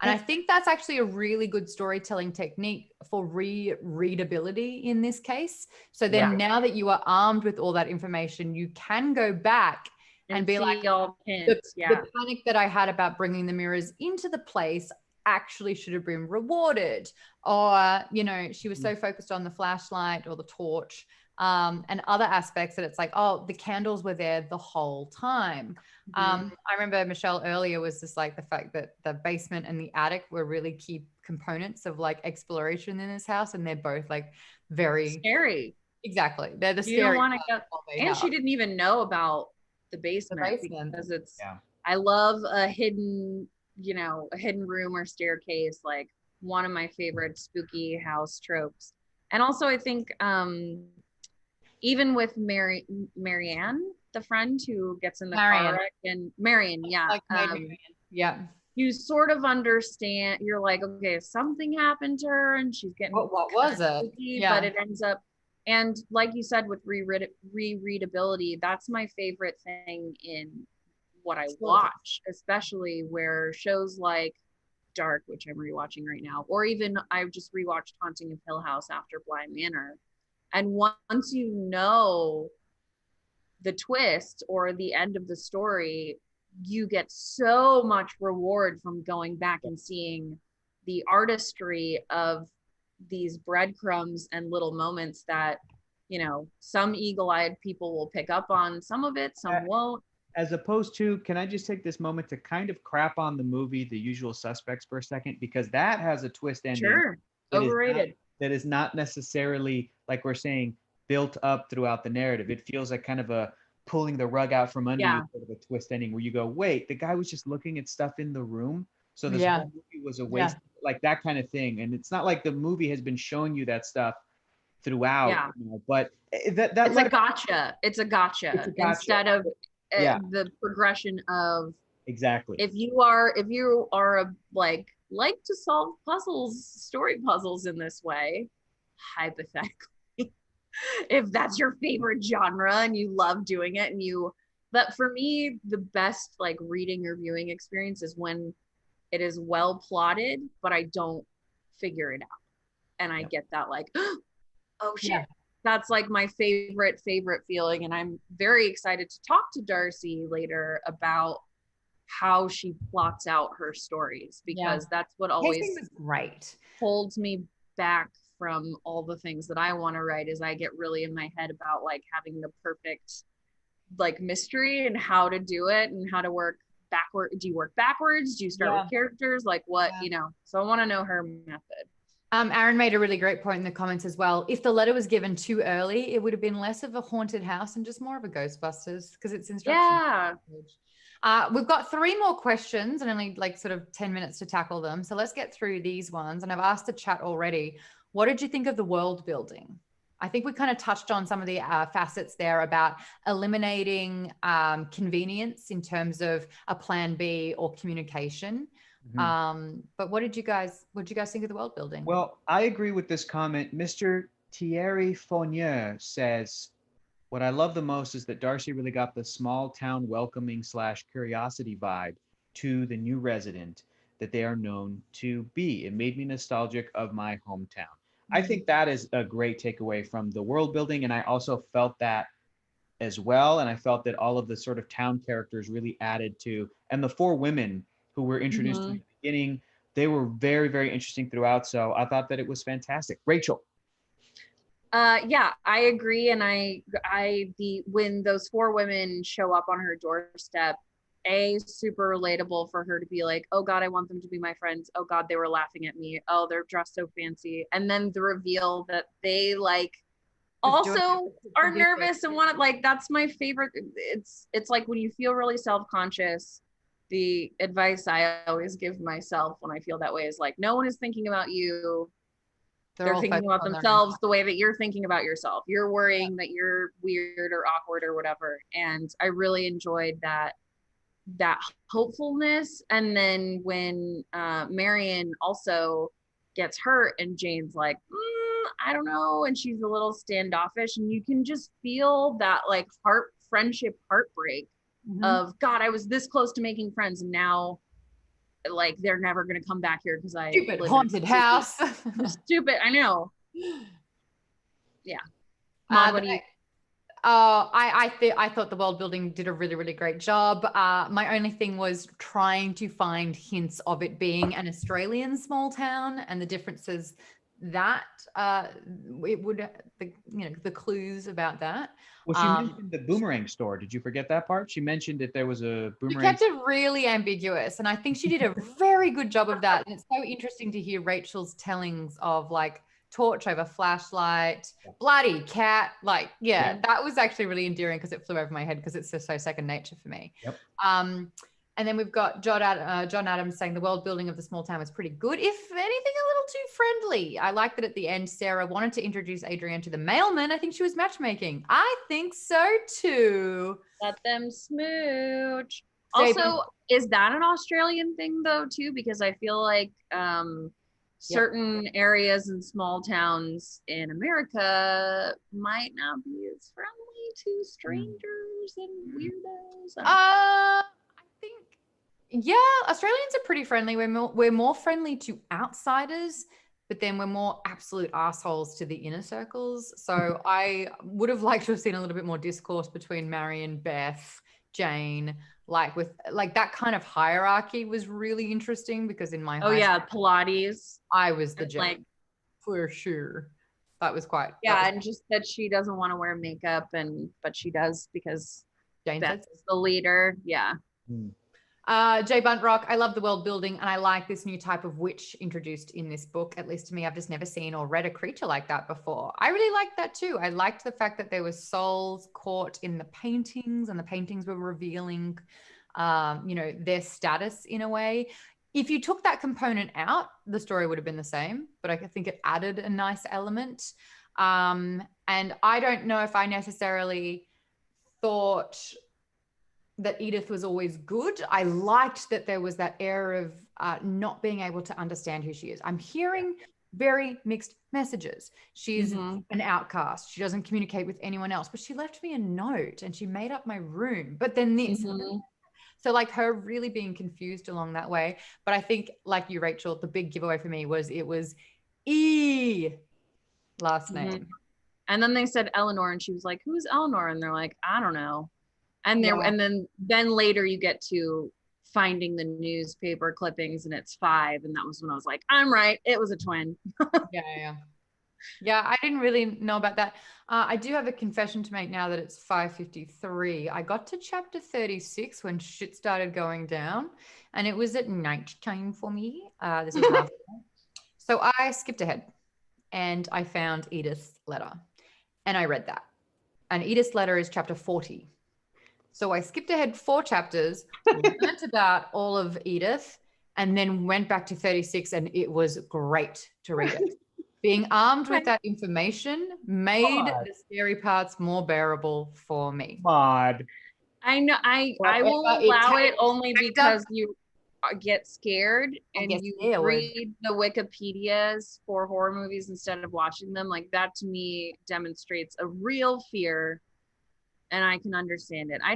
And I think that's actually a really good storytelling technique for re-readability in this case. So then now that you are armed with all that information, you can go back and be like, the panic that I had about bringing the mirrors into the place actually should have been rewarded. Or, she was so focused on the flashlight or the torch and other aspects that it's like, oh, the candles were there the whole time. I remember Michelle earlier was just like the fact that the basement and the attic were really key components of like exploration in this house. And they're both like very scary. Exactly. They're the scary. You don't want to go. And she didn't even know about the basement. Because it's, I love a hidden room or staircase, like one of my favorite spooky house tropes. And also I think even with Marianne, the friend who gets in the car wreck, and Marion, you sort of understand, you're like, okay, something happened to her and she's getting what was it spooky, but it ends up, and like you said with re-readability, that's my favorite thing in what I watch, especially where shows like Dark, which I'm rewatching right now, or even I've just rewatched Haunting of Hill House after Bly Manor. And once you know the twist or the end of the story, you get so much reward from going back and seeing the artistry of these breadcrumbs and little moments that, some eagle-eyed people will pick up on some of it, some won't. As opposed to, can I just take this moment to kind of crap on the movie The Usual Suspects for a second? Because that has a twist ending. Sure. Overrated. That is not necessarily, like we're saying, built up throughout the narrative. It feels like kind of a pulling the rug out from under Yeah. you, sort of a twist ending where you go, wait, the guy was just looking at stuff in the room. So this Yeah. whole movie was a waste, like that kind of thing. And it's not like the movie has been showing you that stuff throughout, Yeah. but that It's a gotcha. It's a gotcha. It's a gotcha. Instead of Yeah. the progression of exactly. if you are a like to solve story puzzles in this way, hypothetically, if that's your favorite genre and you love doing it, but for me, the best like reading or viewing experience is when it is well plotted, but I don't figure it out. And I get that like, oh shit. Yeah. That's like my favorite feeling. And I'm very excited to talk to Darcy later about how she plots out her stories, because that's what always was great. holds me back from all the things that I want to write, is I get really in my head about like having the perfect like mystery and how to do it and how to work backward. Do you work backwards? Do you start with characters? Like what, so I want to know her method. Aaron made a really great point in the comments as well. If the letter was given too early, it would have been less of a haunted house and just more of a Ghostbusters, because it's instruction. Yeah. We've got 3 more questions and only like sort of 10 minutes to tackle them. So let's get through these ones. And I've asked the chat already, what did you think of the world building? I think we kind of touched on some of the facets there about eliminating convenience in terms of a plan B or communication. But what did you guys think of the world building? Well, I agree with this comment. Mr. Thierry Fournier says, what I love the most is that Darcy really got the small town welcoming / curiosity vibe to the new resident that they are known to be. It made me nostalgic of my hometown. I think that is a great takeaway from the world building. And I also felt that as well. And I felt that all of the sort of town characters really added to, and the 4 women who were introduced in the beginning, they were very, very interesting throughout. So I thought that it was fantastic. Rachel. Yeah, I agree. And when those 4 women show up on her doorstep, super relatable for her to be like, oh God, I want them to be my friends. Oh God, they were laughing at me. Oh, they're dressed so fancy. And then the reveal that they like also are nervous and want to, like, that's my favorite. It's like when you feel really self-conscious, the advice I always give myself when I feel that way is like, no one is thinking about you. They're thinking about themselves the way that you're thinking about yourself. You're worrying that you're weird or awkward or whatever. And I really enjoyed that hopefulness. And then when Marion also gets hurt and Jane's like, I don't know, and she's a little standoffish, and you can just feel that like friendship heartbreak of God, I was this close to making friends, and now like they're never gonna come back here because I stupid haunted house. Stupid, I know. Yeah. Maude, what do you? I thought the world building did a really, really great job. My only thing was trying to find hints of it being an Australian small town and the differences that it would, the clues about that. Well, she mentioned the boomerang store. Did you forget that part? She mentioned that there was a boomerang. She kept it really ambiguous, and I think she did a very good job of that. And it's so interesting to hear Rachel's tellings of like torch over flashlight, bloody cat. Like, that was actually really endearing because it flew over my head because it's just so second nature for me. Yep. And then we've got John Adams saying the world building of the small town was pretty good. If anything, a little too friendly. I like that at the end, Sarah wanted to introduce Adrienne to the mailman. I think she was matchmaking. I think so too. Let them smooch. Also, is that an Australian thing though too? Because I feel like certain areas and small towns in America might not be as friendly to strangers and weirdos. I think, Australians are pretty friendly. We're more friendly to outsiders, but then we're more absolute assholes to the inner circles. So I would have liked to have seen a little bit more discourse between Marion, Beth, Jane, with that kind of hierarchy was really interesting because in my Pilates, I was the Jane for sure. That was quite and just that she doesn't want to wear makeup but she does because Jane Beth is the leader. Jay Buntrock, I love the world building, and I like this new type of witch introduced in this book. At least to me, I've just never seen or read a creature like that before. I really liked that too. I liked the fact that there were souls caught in the paintings, and the paintings were revealing, their status in a way. If you took that component out, the story would have been the same, but I think it added a nice element. And I don't know if I necessarily thought that Edith was always good. I liked that there was that air of not being able to understand who she is. I'm hearing very mixed messages. She's an outcast. She doesn't communicate with anyone else, but she left me a note and she made up my room. But then this. So like her really being confused along that way. But I think like you, Rachel, the big giveaway for me was it was E last name. And then they said Eleanor and she was like, who's Eleanor? And they're like, I don't know. And then later you get to finding the newspaper clippings and it's 5. And that was when I was like, I'm right. It was a twin. Yeah, I didn't really know about that. I do have a confession to make now that it's 5:53. I got to chapter 36 when shit started going down and it was at night time for me. This was last night. So I skipped ahead and I found Edith's letter and I read that. And Edith's letter is chapter 40. So I skipped ahead 4 chapters, learned about all of Edith, and then went back to 36, and it was great to read it. Being armed with that information made the scary parts more bearable for me. Maude. I know. I will allow it only because you get scared and you read the Wikipedias for horror movies instead of watching them. Like that to me demonstrates a real fear. And I can understand it. I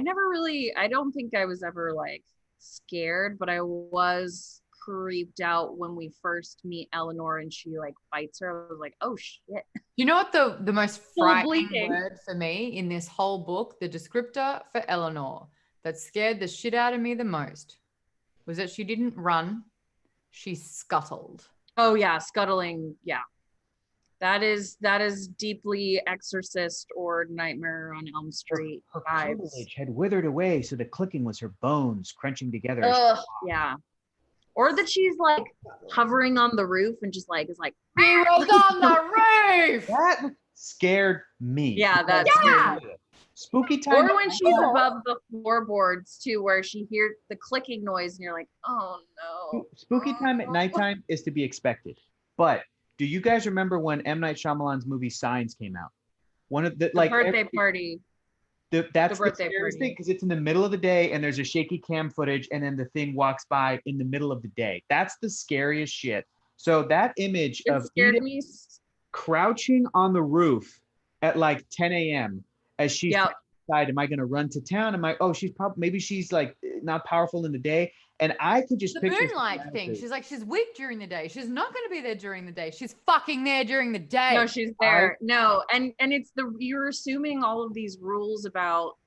don't think I was ever like scared, but I was creeped out when we first meet Eleanor and she like bites her. I was like, oh shit. You know what the most frightening word for me in this whole book, the descriptor for Eleanor that scared the shit out of me the most was that she didn't run, she scuttled. Oh yeah, scuttling, yeah. That is deeply Exorcist or Nightmare on Elm Street. Her cartilage had withered away, so the clicking was her bones crunching together. Yeah. Or that she's like hovering on the roof and just like is like, he was on the roof. That scared me. Yeah, that's spooky time. Or when she's above the floorboards too, where she hears the clicking noise and you're like, oh no. Spooky time at nighttime is to be expected, but do you guys remember when M. Night Shyamalan's movie Signs came out? One of the birthday party. That's the scariest thing because it's in the middle of the day and there's a shaky cam footage and then the thing walks by in the middle of the day. That's the scariest shit. So that image of Edith crouching on the roof at like 10 a.m. as she's inside, am I going to run to town? Maybe she's like not powerful in the day. And I could just picture the moonlight thing. She's like, she's weak during the day. She's not going to be there during the day. She's fucking there during the day. No, she's there. No, and it's you're assuming all of these rules about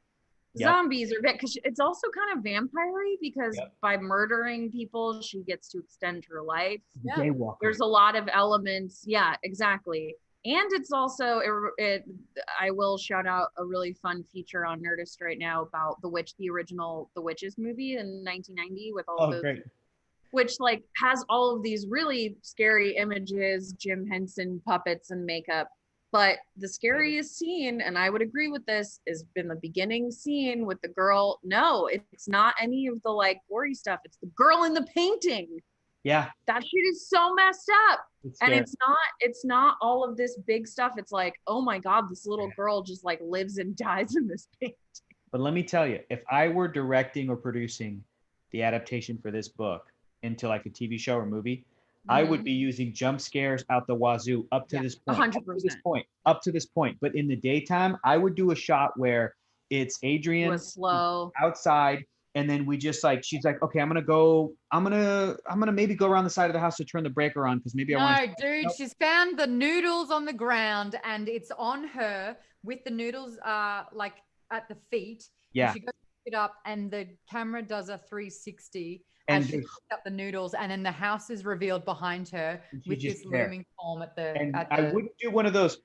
zombies or because it's also kind of vampire-y because by murdering people, she gets to extend her life. Daywalker. There's a lot of elements. Yeah, exactly. And it's also, I will shout out a really fun feature on Nerdist right now about the original The Witches movie in 1990 with all which like has all of these really scary images, Jim Henson puppets and makeup. But the scariest scene, and I would agree with this, has been the beginning scene with the girl. No, it's not any of the like gory stuff. It's the girl in the painting. Yeah. That shit is so messed up. And it's not all of this big stuff. It's like, oh my God, this little girl just like lives and dies in this painting. But let me tell you, if I were directing or producing the adaptation for this book into like a TV show or movie, I would be using jump scares out the wazoo up to this point. 100%. Up to this point. But in the daytime, I would do a shot where it's Adrian slow outside. And then we just like, she's like, okay, I'm gonna maybe go around the side of the house to turn the breaker on because maybe I want. No, dude, she's found the noodles on the ground and it's on her with the noodles like at the feet. Yeah. And she goes to pick it up and the camera does a 360 and she picks up the noodles and then the house is revealed behind her with this looming form at the. And I wouldn't do one of those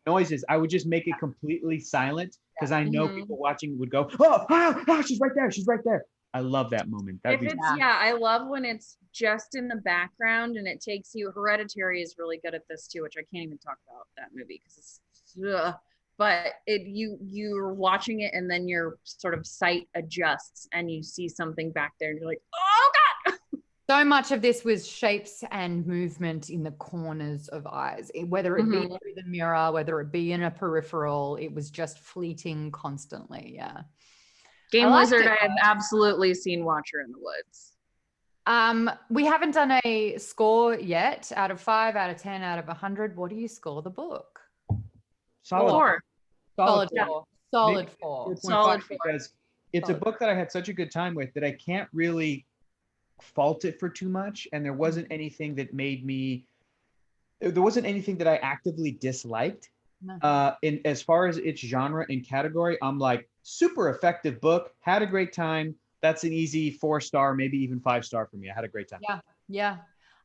noises. I would just make it completely silent because I know people watching would go, oh, she's right there. She's right there. I love that moment. I love when it's just in the background and it takes you. Hereditary is really good at this too, which I can't even talk about that movie because it's. But you're watching it and then your sort of sight adjusts and you see something back there and you're like, oh God. So much of this was shapes and movement in the corners of eyes, whether it be through the mirror, whether it be in a peripheral, it was just fleeting constantly. Yeah. Game Wizard, I have absolutely seen Watcher in the Woods. We haven't done a score yet. Out of 5, out of 10, out of 100, what do you score the book? Solid 4. Solid 4. Solid 4. Solid 4. Because it's a book that I had such a good time with that I can't really fault it for too much, and there wasn't anything that I actively disliked. In as far as its genre and category, I'm like, super effective book, had a great time. That's an easy 4-star, maybe even 5-star for me. I had a great time. Yeah.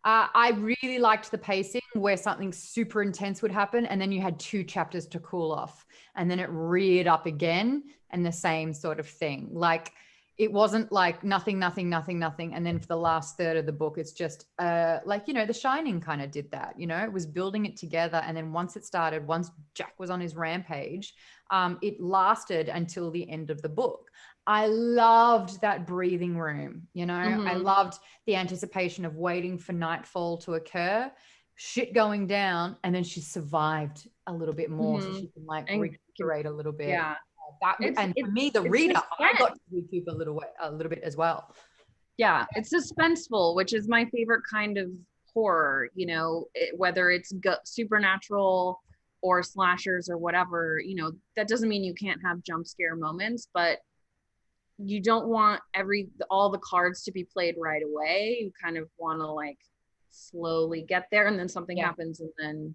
I really liked the pacing where something super intense would happen and then you had 2 chapters to cool off and then it reared up again and the same sort of thing. Like, it wasn't like nothing. And then for the last third of the book, it's just like, you know, The Shining kind of did that, you know, it was building it together. And then once Jack was on his rampage, it lasted until the end of the book. I loved that breathing room, you know, I loved the anticipation of waiting for nightfall to occur, shit going down. And then she survived a little bit more so she can like recuperate a little bit. Yeah. And for me, the reader, I got to recoup a little bit as well. Yeah, it's suspenseful, which is my favorite kind of horror, you know, whether it's supernatural or slashers or whatever, you know, that doesn't mean you can't have jump scare moments, but you don't want all the cards to be played right away. You kind of want to like slowly get there and then something happens and then,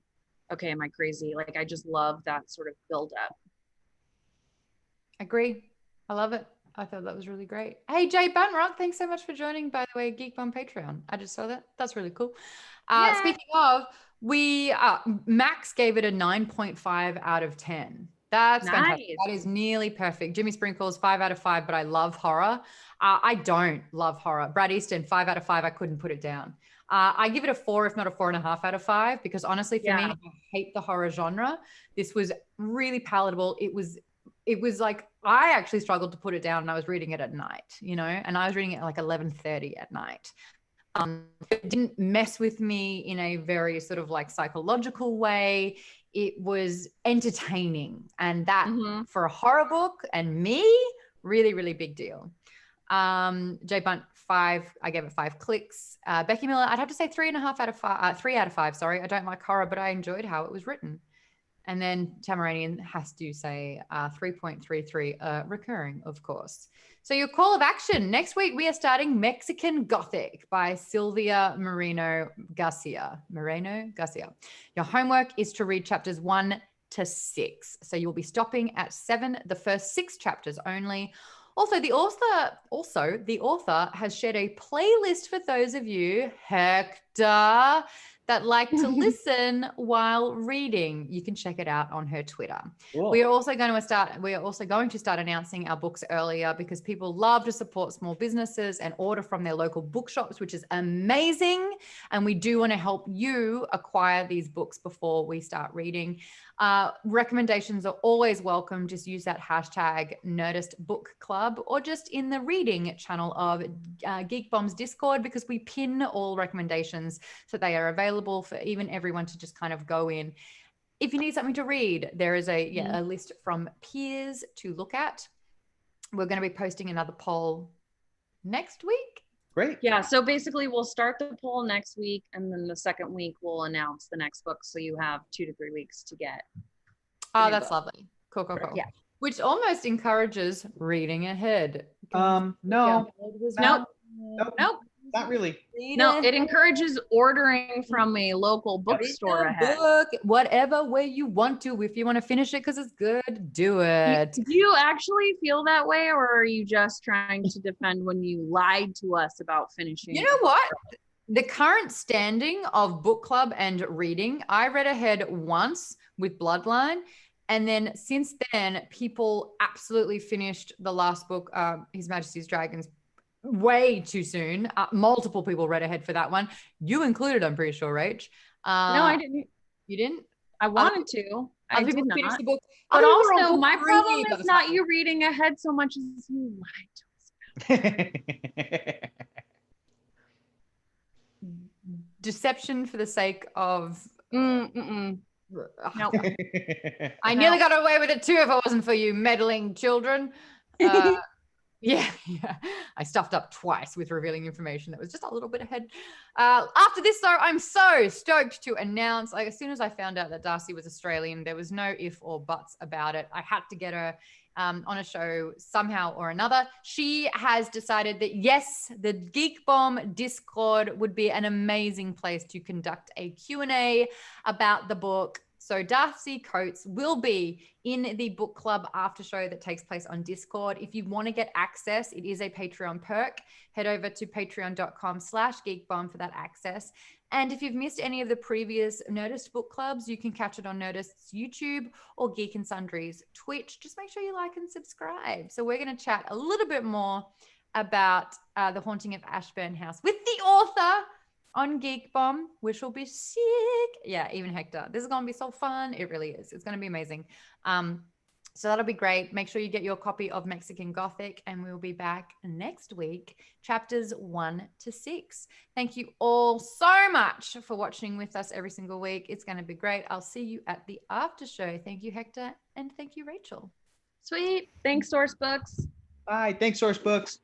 okay, am I crazy? Like, I just love that sort of build up. Agree. I love it. I thought that was really great. Hey, Jay Bunrock, thanks so much for joining, by the way, Geekbomb Patreon. I just saw that. That's really cool. Speaking of, Max gave it a 9.5 out of 10. That's nice. Fantastic. That is nearly perfect. Jimmy Sprinkles, 5 out of 5, but I love horror. I don't love horror. Brad Easton, 5 out of 5. I couldn't put it down. I give it a 4, if not a 4.5 out of 5, because honestly, for me, I hate the horror genre. This was really palatable. It was like, I actually struggled to put it down and I was reading it at night, you know, and I was reading it at like 11:30 at night. It didn't mess with me in a very sort of like psychological way. It was entertaining, and that for a horror book and me, really, really big deal. Jay Bunt, 5. I gave it 5 clicks. Becky Miller, I'd have to say 3.5 out of 5. 3 out of 5. Sorry, I don't like horror, but I enjoyed how it was written. And then Tamaranian has to say 3.33, recurring, of course. So your call of action. Next week, we are starting Mexican Gothic by Silvia Moreno Garcia. Your homework is to read chapters 1 to 6. So you'll be stopping at 7, the first 6 chapters only. Also, the author has shared a playlist for those of you, Hector, that like to listen while reading. You can check it out on her Twitter. Cool. We are also going to start announcing our books earlier because people love to support small businesses and order from their local bookshops, which is amazing. And we do want to help you acquire these books before we start reading. Recommendations are always welcome. Just use that hashtag Nerdist Book Club or just in the reading channel of Geekbomb's Discord, because we pin all recommendations so they are available for even everyone to just kind of go in. If you need something to read, there is a list from peers to look at. We're going to be posting another poll next week. Great. Yeah. So basically we'll start the poll next week, and then the second week we'll announce the next book. So you have 2 to 3 weeks to get. Oh, that's lovely. Cool. Yeah. Which almost encourages reading ahead. No. Nope. Not really. No, it encourages ordering from a local bookstore ahead. Book, whatever way you want to. If you want to finish it because it's good, do it. Do you actually feel that way, or are you just trying to defend when you lied to us about finishing? You know what? The current standing of book club and reading, I read ahead once with Bloodline. And then since then, people absolutely finished the last book, His Majesty's Dragons, way too soon. Multiple people read ahead for that one. You included, I'm pretty sure, Rach. No, I didn't. You didn't? I wanted to. I did not. Finish the book. But Other people were on also, book my 3 problem by is the not time. you reading ahead so much as you lied to us. Deception for the sake of. No. I nearly got away with it too if it wasn't for you meddling children. Yeah. I stuffed up twice with revealing information that was just a little bit ahead. After this, though, I'm so stoked to announce, like, as soon as I found out that Darcy was Australian, there was no if or buts about it. I had to get her on a show somehow or another. She has decided that, yes, the Geekbomb Discord would be an amazing place to conduct a Q&A about the book. So Darcy Coates will be in the book club after show that takes place on Discord. If you want to get access, it is a Patreon perk. Head over to patreon.com/geekbomb for that access. And if you've missed any of the previous Nerdist book clubs, you can catch it on Nerdist's YouTube or Geek and Sundry's Twitch. Just make sure you like and subscribe. So we're going to chat a little bit more about The Haunting of Ashburn House with the author on Geekbomb, which will be sick. Yeah, even Hector. This is going to be so fun. It really is. It's going to be amazing. So that'll be great. Make sure you get your copy of Mexican Gothic, and we'll be back next week, chapters 1 to 6. Thank you all so much for watching with us every single week. It's going to be great. I'll see you at the after show. Thank you, Hector, and thank you, Rachel. Sweet. Thanks, Source Books. Bye. Thanks, Source Books.